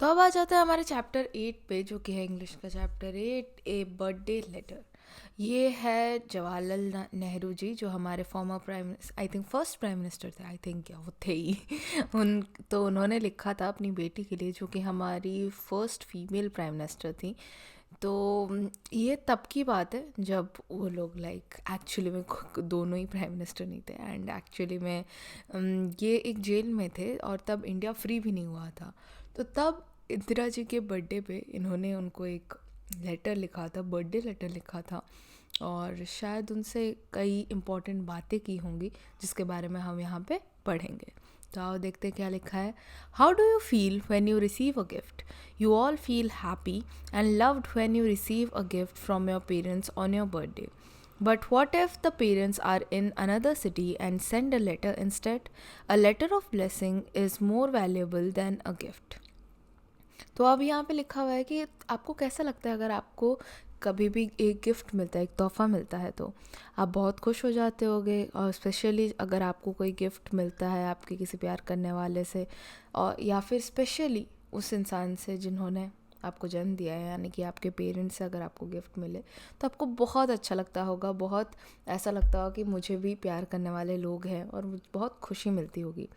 तो अब आ जाता है हमारे चैप्टर 8 पे, जो कि है इंग्लिश का चैप्टर 8, ए बर्थडे लेटर। ये है जवाहरलाल नेहरू जी, जो हमारे former prime, I think first prime minister थे, आई थिंक क्या वो थे ही उन तो उन्होंने लिखा था अपनी बेटी के लिए, जो कि हमारी फर्स्ट फीमेल प्राइम मिनिस्टर थी। तो ये तब की बात है जब वो लोग लाइक एक्चुअली में दोनों ही प्राइम मिनिस्टर नहीं थे, एंड एक्चुअली में ये एक जेल में थे और तब इंडिया फ्री भी नहीं हुआ था। तो तब इंदिरा जी के बर्थडे पे इन्होंने उनको एक लेटर लिखा था, बर्थडे लेटर लिखा था, और शायद उनसे कई इम्पोर्टेंट बातें की होंगी जिसके बारे में हम यहाँ पे पढ़ेंगे। तो आओ देखते क्या लिखा है। How do you feel when you receive a gift? You all feel happy and loved when you receive a gift from your parents on your birthday. But what if the parents are in another city and send a letter instead? A letter of blessing is more valuable than a gift. तो अब यहाँ पे लिखा हुआ है कि आपको कैसा लगता है अगर आपको कभी भी एक गिफ्ट मिलता है, एक तोहफ़ा मिलता है, तो आप बहुत खुश हो जाते होगे। और स्पेशली अगर आपको कोई गिफ्ट मिलता है आपके किसी प्यार करने वाले से, और या फिर स्पेशली उस इंसान से जिन्होंने आपको जन्म दिया है, यानी कि आपके पेरेंट्स से अगर आपको गिफ्ट मिले तो आपको बहुत अच्छा लगता होगा, बहुत ऐसा लगता होगा कि मुझे भी प्यार करने वाले लोग हैं, और मुझे बहुत खुशी मिलती होगी।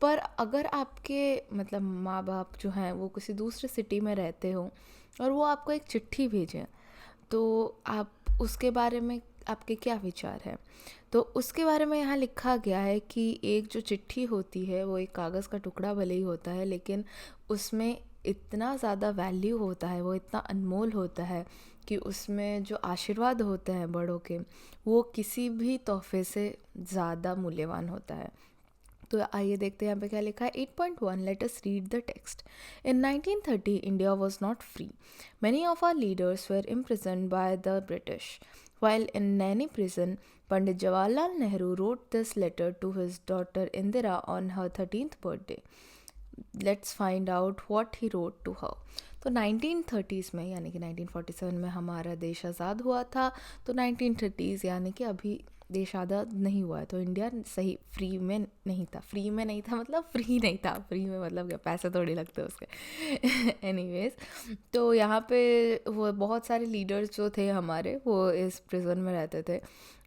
पर अगर आपके मतलब माँ बाप जो हैं वो किसी दूसरे सिटी में रहते हो और वो आपको एक चिट्ठी भेजें, तो आप उसके बारे में आपके क्या विचार हैं? तो उसके बारे में यहाँ लिखा गया है कि एक जो चिट्ठी होती है वो एक कागज़ का टुकड़ा भले ही होता है, लेकिन उसमें इतना ज़्यादा वैल्यू होता है, वो इतना अनमोल होता है कि उसमें जो आशीर्वाद होते हैं बड़ों के, वो किसी भी तोहफे से ज़्यादा मूल्यवान होता है। तो आइए देखते हैं यहाँ पे क्या लिखा है। 8.1, let us read the text. In 1930 India was not free. Many of our leaders were imprisoned by the British. While in Naini prison, Pandit Jawaharlal Nehru wrote this letter to his daughter Indira on her 13th birthday. Let's find out what he wrote to her. तो 1930s में, यानी कि 1947 में हमारा देश आज़ाद हुआ था। तो 1930s यानी कि अभी देश आज़ाद नहीं हुआ है, तो इंडिया सही फ्री में नहीं था। फ्री में नहीं था मतलब फ्री नहीं था, फ्री में मतलब क्या पैसे थोड़ी लगते उसके एनीवेज, तो यहाँ पे वो बहुत सारे लीडर्स जो थे हमारे, वो इस प्रिजन में रहते थे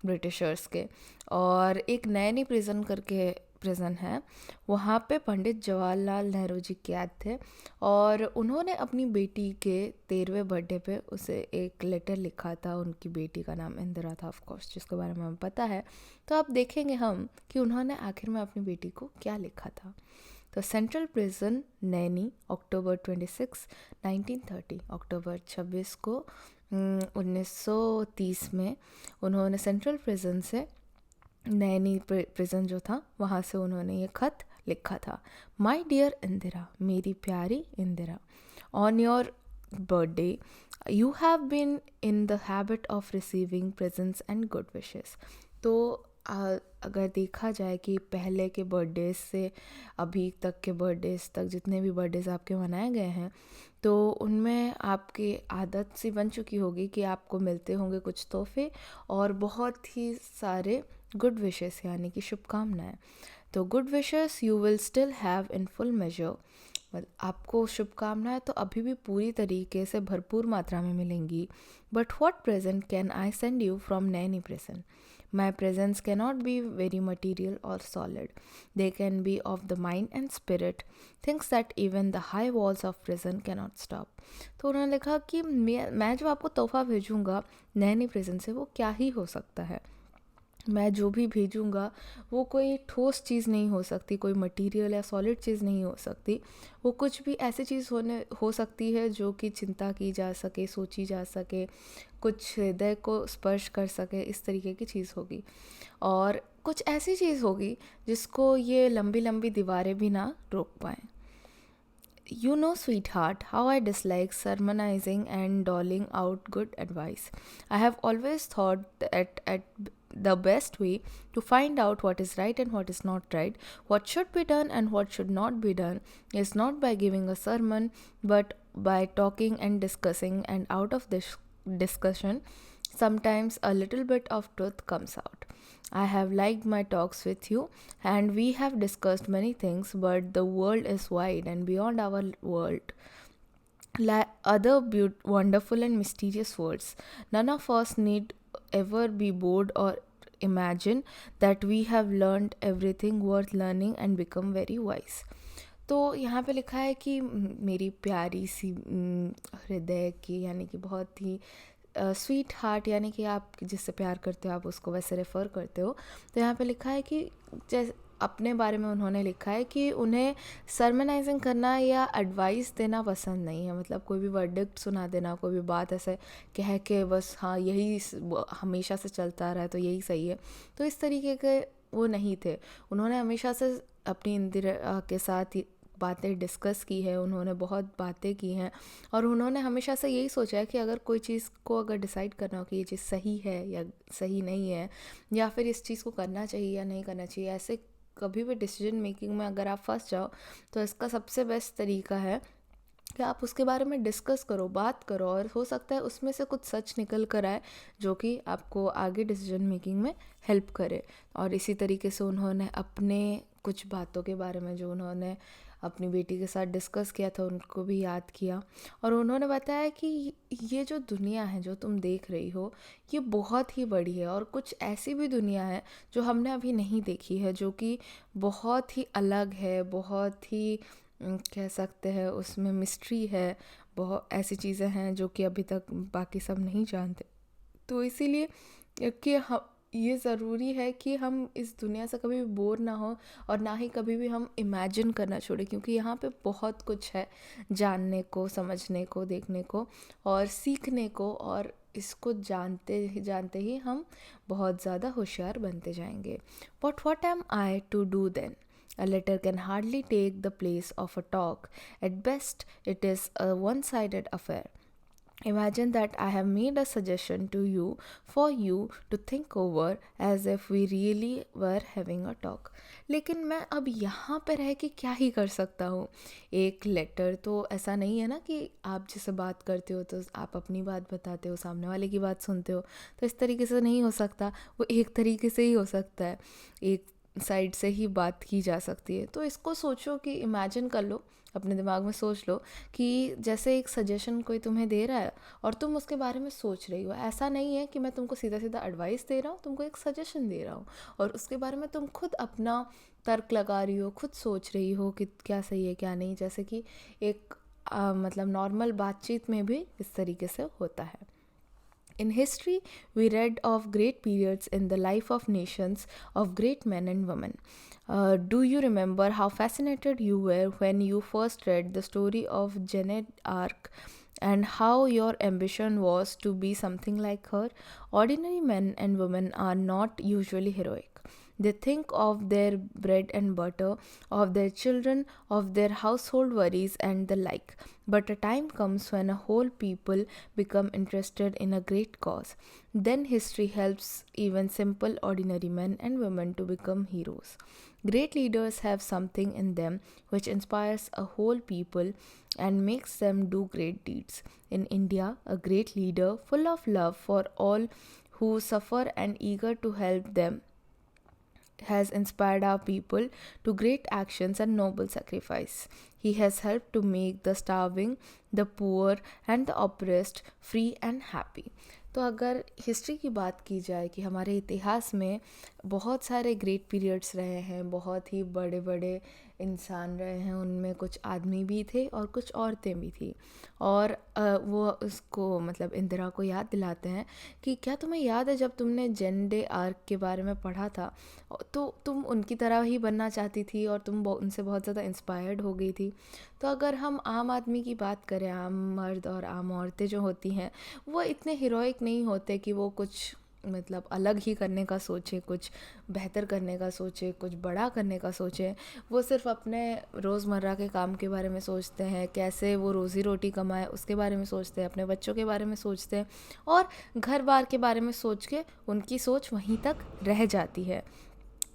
ब्रिटिशर्स के। और एक नैनी प्रिजन करके प्रिजन है, वहाँ पे पंडित जवाहरलाल नेहरू जी कैद थे, और उन्होंने अपनी बेटी के 13वें बर्थडे पे उसे एक लेटर लिखा था। उनकी बेटी का नाम इंदिरा था ऑफ कोर्स, जिसके बारे में हमें पता है। तो अब देखेंगे हम कि उन्होंने आखिर में अपनी बेटी को क्या लिखा था। तो सेंट्रल प्रिजन नैनी, अक्टूबर 26, 1930, अक्टूबर 26 को 1930 में उन्होंने सेंट्रल प्रिजन से, नैनी प्रिजन जो था वहाँ से उन्होंने ये खत लिखा था। माई डियर इंदिरा, मेरी प्यारी Indira, on your birthday you have been in the habit of receiving presents and good wishes. तो अगर देखा जाए कि पहले के बर्थडेज से अभी तक के बर्थडेज तक जितने भी बर्थडेज आपके मनाए गए हैं, तो उनमें आपकी आदत सी बन चुकी होगी कि आपको मिलते होंगे कुछ तोहफे और बहुत ही सारे गुड विशेस, यानी कि शुभकामनाएं। तो good wishes you will still have in full measure, आपको शुभकामनाएं तो अभी भी पूरी तरीके से भरपूर मात्रा में मिलेंगी। But what present can I send you from Naini present? My presents cannot be very material or solid. They can be of the mind and spirit, things that even the high walls of prison cannot stop. तो उन्होंने लिखा कि मैं जो आपको तोहफा भेजूँगा Naini prison से, वो क्या ही हो सकता है। मैं जो भी भेजूँगा वो कोई ठोस चीज़ नहीं हो सकती, कोई मटेरियल या सॉलिड चीज़ नहीं हो सकती। वो कुछ भी ऐसी चीज़ हो सकती है जो कि चिंता की जा सके, सोची जा सके, कुछ हृदय को स्पर्श कर सके, इस तरीके की चीज़ होगी। और कुछ ऐसी चीज़ होगी जिसको ये लंबी लंबी दीवारें भी ना रोक पाएँ। You know, sweetheart, how I dislike sermonizing and doling out good advice. I have always thought that at the best way to find out what is right and what is not right, what should be done and what should not be done, is not by giving a sermon, but by talking and discussing, and out of this discussion, Sometimes a little bit of truth comes out. I have liked my talks with you, and we have discussed many things, but the world is wide and beyond our world other wonderful and mysterious worlds. None of us need ever be bored or imagine that we have learned everything worth learning and become very wise. तो यहाँ पे लिखा है कि मेरी प्यारी सी हृदय की, यानी कि बहुत ही स्वीट हार्ट, यानी कि आप जिससे प्यार करते हो आप उसको वैसे रेफ़र करते हो. तो यहाँ पे लिखा है कि जैसे अपने बारे में उन्होंने लिखा है कि उन्हें सरमनाइजिंग करना या एडवाइस देना पसंद नहीं है. मतलब कोई भी वर्डिक्ट सुना देना, कोई भी बात ऐसे कह के बस हाँ यही हमेशा से चलता रहा है तो यही सही है, तो इस तरीके के वो नहीं थे. उन्होंने हमेशा से अपनी इंदिरा के साथ बातें डिस्कस की है, उन्होंने बहुत बातें की हैं, और उन्होंने हमेशा से यही सोचा है कि अगर कोई चीज़ को अगर डिसाइड करना हो कि ये चीज़ सही है या सही नहीं है, या फिर इस चीज़ को करना चाहिए या नहीं करना चाहिए, ऐसे कभी भी डिसीजन मेकिंग में अगर आप फंस जाओ तो इसका सबसे बेस्ट तरीका है कि आप उसके बारे में डिस्कस करो, बात करो, और हो सकता है उसमें से कुछ सच निकल कर आए जो कि आपको आगे डिसीजन मेकिंग में हेल्प करे. और इसी तरीके से उन्होंने अपने कुछ बातों के बारे में जो उन्होंने अपनी बेटी के साथ डिस्कस किया था उनको भी याद किया, और उन्होंने बताया कि ये जो दुनिया है जो तुम देख रही हो ये बहुत ही बड़ी है, और कुछ ऐसी भी दुनिया है जो हमने अभी नहीं देखी है, जो कि बहुत ही अलग है, बहुत ही कह सकते हैं उसमें मिस्ट्री है, बहुत ऐसी चीज़ें हैं जो कि अभी तक बाकी सब नहीं जानते. तो इसीलिए कि हम ये ज़रूरी है कि हम इस दुनिया से कभी भी बोर ना हो, और ना ही कभी भी हम इमेजिन करना छोड़ें, क्योंकि यहाँ पे बहुत कुछ है जानने को, समझने को, देखने को और सीखने को, और इसको जानते ही हम बहुत ज़्यादा होशियार बनते जाएंगे. But what am I to do then? A letter can hardly take the place of a talk. At best, it is a one-sided affair. Imagine that I have made a suggestion to you for you to think over as if we really were having a talk. लेकिन मैं अब यहाँ पर रह के क्या ही कर सकता हूँ. एक लेटर तो ऐसा नहीं है ना कि आप जिससे बात करते हो तो आप अपनी बात बताते हो, सामने वाले की बात सुनते हो, तो इस तरीके से नहीं हो सकता. वो एक तरीके से ही हो सकता है, एक साइड से ही बात की जा सकती है. तो इसको सोचो कि इमेजिन कर लो, अपने दिमाग में सोच लो कि जैसे एक सजेशन कोई तुम्हें दे रहा है और तुम उसके बारे में सोच रही हो. ऐसा नहीं है कि मैं तुमको सीधा सीधा एडवाइस दे रहा हूँ, तुमको एक सजेशन दे रहा हूँ, और उसके बारे में तुम खुद अपना तर्क लगा रही हो, खुद सोच रही हो कि क्या सही है क्या नहीं, जैसे कि एक मतलब नॉर्मल बातचीत में भी इस तरीके से होता है. In history, we read of great periods in the life of nations, of great men and women. Do you remember how fascinated you were when you first read the story of Jeanne d'Arc, and how your ambition was to be something like her? Ordinary men and women are not usually heroic. They think of their bread and butter, of their children, of their household worries, and the like. But a time comes when a whole people become interested in a great cause. Then history helps even simple, ordinary men and women to become heroes. Great leaders have something in them which inspires a whole people and makes them do great deeds. In India, a great leader, full of love for all who suffer and eager to help them, has inspired our people to great actions and noble sacrifice. He has helped to make the starving, the poor and the oppressed free and happy. तो अगर history की बात की जाए कि हमारे इतिहास में बहुत सारे ग्रेट पीरियड्स रहे हैं, बहुत ही बड़े बड़े इंसान रहे हैं, उनमें कुछ आदमी भी थे और कुछ औरतें भी थी, और वो उसको मतलब इंदिरा को याद दिलाते हैं कि क्या तुम्हें याद है जब तुमने जेन डे आर्क के बारे में पढ़ा था तो तुम उनकी तरह ही बनना चाहती थी और तुम उनसे बहुत ज़्यादा इंस्पायर्ड हो गई थी. तो अगर हम आम आदमी की बात करें, आम मर्द और आम औरतें जो होती हैं वो इतने हीरोइक नहीं होते कि वो कुछ मतलब अलग ही करने का सोचे, कुछ बेहतर करने का सोचे, कुछ बड़ा करने का सोचे. वो सिर्फ अपने रोज़मर्रा के काम के बारे में सोचते हैं, कैसे वो रोज़ी रोटी कमाए उसके बारे में सोचते हैं, अपने बच्चों के बारे में सोचते हैं, और घर बार के बारे में सोच के उनकी सोच वहीं तक रह जाती है.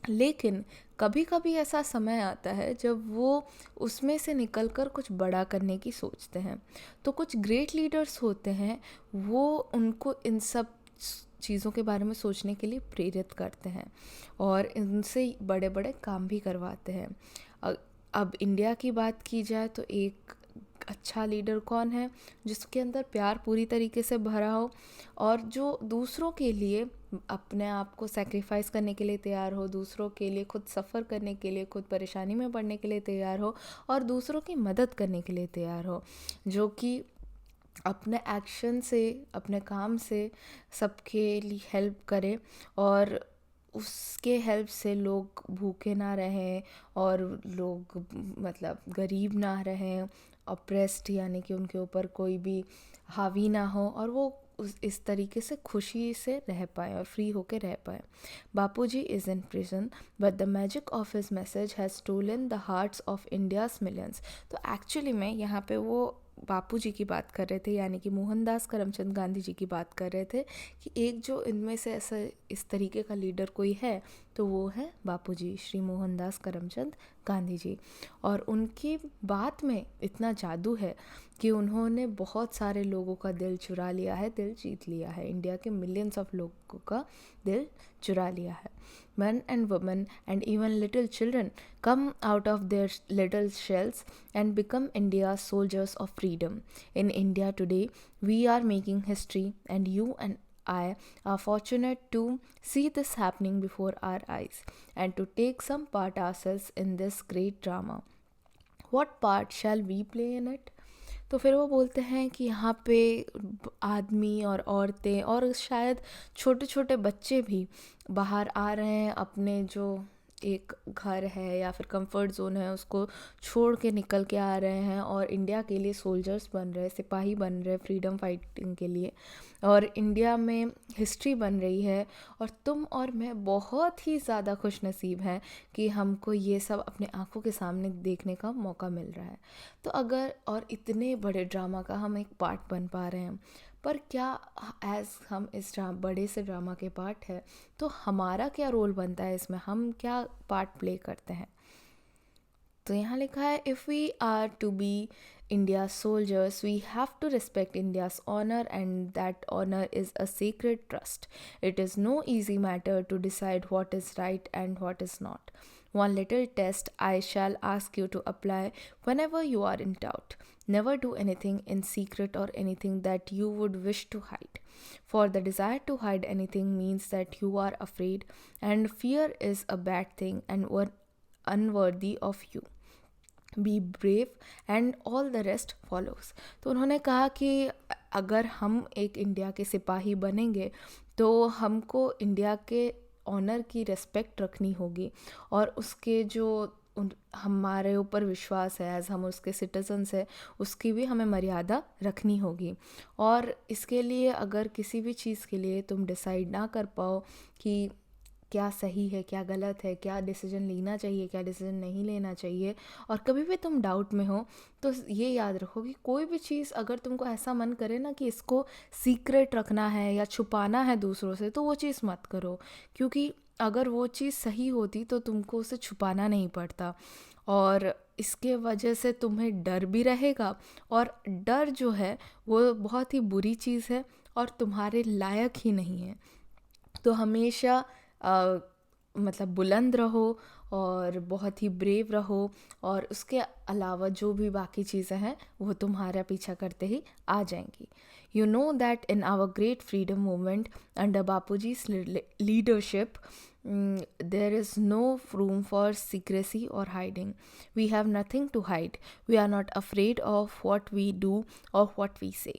लेकिन कभी कभी ऐसा समय आता है जब वो उसमें से निकलकर कुछ बड़ा करने की सोचते हैं. तो कुछ ग्रेट लीडर्स होते हैं, वो उनको इन सब चीज़ों के बारे में सोचने के लिए प्रेरित करते हैं और इनसे बड़े बड़े काम भी करवाते हैं। अब इंडिया की बात की जाए तो एक अच्छा लीडर कौन है? जिसके अंदर प्यार पूरी तरीके से भरा हो और जो दूसरों के लिए अपने आप को सैक्रिफाइस करने के लिए तैयार हो, दूसरों के लिए खुद सफ़र करने के लिए, खुद परेशानी में पड़ने के लिए तैयार हो और दूसरों की मदद करने के लिए तैयार हो, जो कि अपने एक्शन से, अपने काम से सबके लिए हेल्प करे और उसके हेल्प से लोग भूखे ना रहें और लोग मतलब गरीब ना रहें, ऑप्रेस्ड यानी कि उनके ऊपर कोई भी हावी ना हो और वो इस तरीके से खुशी से रह पाए और फ्री होके रह पाए। Bapuji is in prison but the magic of his message has stolen the hearts of India's millions. तो एक्चुअली में यहाँ पे वो बापूजी की बात कर रहे थे, यानी कि मोहनदास करमचंद गांधी जी की बात कर रहे थे कि एक जो इनमें से ऐसा इस तरीके का लीडर कोई है तो वो है बापूजी, श्री मोहनदास करमचंद गांधी जी। और उनकी बात में इतना जादू है कि उन्होंने बहुत सारे लोगों का दिल चुरा लिया है, दिल जीत लिया है, इंडिया के मिलियंस ऑफ लोगों का दिल चुरा लिया है। Men and women and even little children come out of their little shells and become India's soldiers of freedom. In India today, we are making history, and you and I are fortunate to see this happening before our eyes and to take some part ourselves in this great drama. What part shall we play in it? तो फिर वो बोलते हैं कि यहाँ पे आदमी और औरतें और शायद छोटे छोटे बच्चे भी बाहर आ रहे हैं, अपने जो एक घर है या फिर कंफर्ट जोन है उसको छोड़ के निकल के आ रहे हैं और इंडिया के लिए सोल्जर्स बन रहे हैं, सिपाही बन रहे हैं फ्रीडम फाइटिंग के लिए, और इंडिया में हिस्ट्री बन रही है। और तुम और मैं बहुत ही ज़्यादा खुश नसीब हैं कि हमको ये सब अपने आँखों के सामने देखने का मौका मिल रहा है। तो अगर और इतने बड़े ड्रामा का हम एक पार्ट बन पा रहे हैं, पर क्या एज हम इस बड़े से ड्रामा के पार्ट है तो हमारा क्या रोल बनता है इसमें, हम क्या पार्ट प्ले करते हैं? तो यहाँ लिखा है, if we are to be India soldiers we have to respect India's honour and that honour is a secret trust. It is no easy matter to decide what is right and what is not. One little test I shall ask you to apply whenever you are in doubt. Never do anything in secret or anything that you would wish to hide. For the desire to hide anything means that you are afraid, and fear is a bad thing and unworthy of you. Be brave and all the rest follows. तो उन्होंने कहा कि अगर हम एक India के सिपाही बनेंगे तो हमको इंडिया के ऑनर की रिस्पेक्ट रखनी होगी और उसके जो हमारे ऊपर विश्वास है एज हम उसके सिटीजन्स हैं उसकी भी हमें मर्यादा रखनी होगी। और इसके लिए अगर किसी भी चीज़ के लिए तुम डिसाइड ना कर पाओ कि क्या सही है क्या गलत है, क्या डिसीजन लेना चाहिए क्या डिसीजन नहीं लेना चाहिए, और कभी भी तुम डाउट में हो तो ये याद रखो कि कोई भी चीज़ अगर तुमको ऐसा मन करे ना कि इसको सीक्रेट रखना है या छुपाना है दूसरों से, तो वो चीज़ मत करो, क्योंकि अगर वो चीज़ सही होती तो तुमको उसे छुपाना नहीं पड़ता। और इसके वजह से तुम्हें डर भी रहेगा, और डर जो है वो बहुत ही बुरी चीज़ है और तुम्हारे लायक ही नहीं है। तो हमेशा मतलब बुलंद रहो और बहुत ही ब्रेव रहो, और उसके अलावा जो भी बाकी चीज़ें हैं वो तुम्हारा पीछा करते ही आ जाएंगी। You know that in our great freedom movement under Bapuji's leadership, there is no room for secrecy or hiding. We have nothing to hide. We are not afraid of what we do or what we say.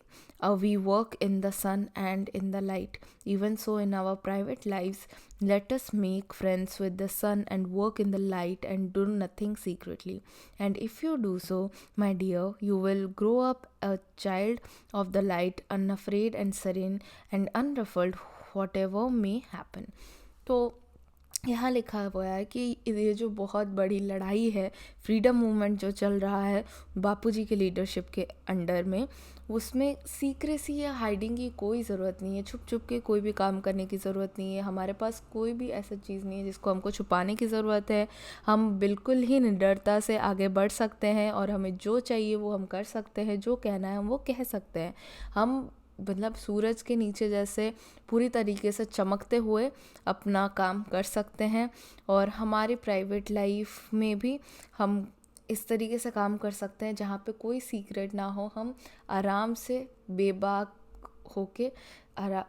We work in the sun and in the light. Even so, in our private lives, let us make friends with the sun and work in the light and do nothing secretly. And if you do so, my dear, you will grow up a child of the light, unafraid and serene and unruffled, whatever may happen. तो यहाँ लिखा हुआ है कि ये जो बहुत बड़ी लड़ाई है, फ्रीडम मूवमेंट जो चल रहा है बापूजी के लीडरशिप के अंडर में, उसमें सीक्रेसी या हाइडिंग की कोई ज़रूरत नहीं है, छुप छुप के कोई भी काम करने की ज़रूरत नहीं है। हमारे पास कोई भी ऐसा चीज़ नहीं है जिसको हमको छुपाने की ज़रूरत है। हम बिल्कुल ही निडरता से आगे बढ़ सकते हैं और हमें जो चाहिए वो हम कर सकते हैं, जो कहना है हम वो कह सकते हैं। हम मतलब सूरज के नीचे जैसे पूरी तरीके से चमकते हुए अपना काम कर सकते हैं। और हमारी प्राइवेट लाइफ में भी हम इस तरीके से काम कर सकते हैं जहाँ पे कोई सीक्रेट ना हो, हम आराम से बेबाक होके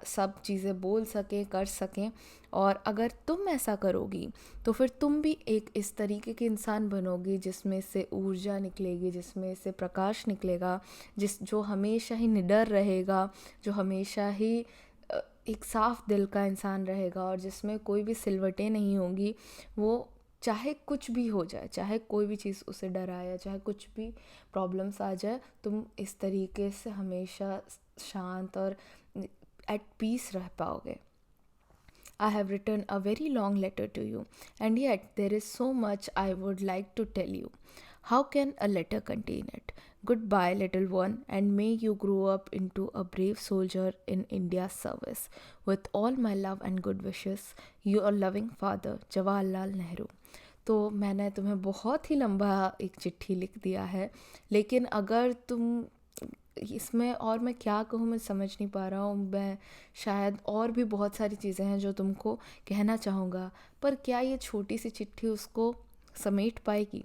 सब चीज़ें बोल सकें, कर सकें। और अगर तुम ऐसा करोगी तो फिर तुम भी एक इस तरीके के इंसान बनोगी जिसमें से ऊर्जा निकलेगी, जिसमें से प्रकाश निकलेगा, जो हमेशा ही निडर रहेगा, जो हमेशा ही एक साफ दिल का इंसान रहेगा, और जिसमें कोई भी सिलवटें नहीं होंगी। वो चाहे कुछ भी हो जाए, चाहे कोई भी चीज़ उसे डराए, चाहे कुछ भी प्रॉब्लम्स आ जाए, तुम इस तरीके से हमेशा शांत और एट पीस रह पाओगे। I have written a very long letter to you, and yet there is so much I would like to tell you. How can a letter contain it? Goodbye, little one, and may you grow up into a brave soldier in India's service. With all my love and good wishes, your loving father, Jawaharlal Nehru. तो मैंने तुम्हें बहुत ही लंबा एक चिट्ठी लिख दिया है, लेकिन अगर तुम इसमें और मैं क्या कहूँ, मैं समझ नहीं पा रहा हूँ। मैं शायद और भी बहुत सारी चीज़ें हैं जो तुमको कहना चाहूँगा, पर क्या ये छोटी सी चिट्ठी उसको समेट पाएगी?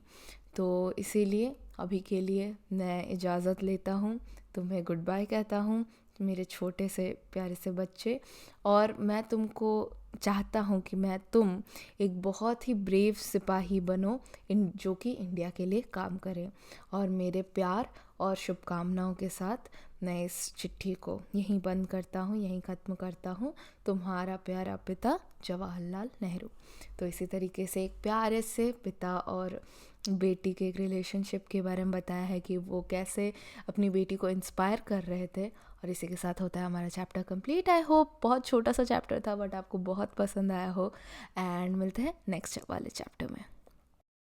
तो इसीलिए अभी के लिए मैं इजाज़त लेता हूँ, तुम्हें गुड बाय कहता हूँ, मेरे छोटे से प्यारे से बच्चे। और मैं तुमको चाहता हूँ कि तुम एक बहुत ही ब्रेव सिपाही बनो, जो कि इंडिया के लिए काम करे। और मेरे प्यार और शुभकामनाओं के साथ मैं इस चिट्ठी को यहीं बंद करता हूँ, यहीं ख़त्म करता हूँ। तुम्हारा प्यारा पिता, जवाहरलाल नेहरू। तो इसी तरीके से एक प्यारे से पिता और बेटी के एक रिलेशनशिप के बारे में बताया है कि वो कैसे अपनी बेटी को इंस्पायर कर रहे थे। और इसी के साथ होता है हमारा चैप्टर कंप्लीट। आई होप बहुत छोटा सा चैप्टर था बट आपको बहुत पसंद आया हो, एंड मिलते हैं नेक्स्ट वाले चैप्टर में।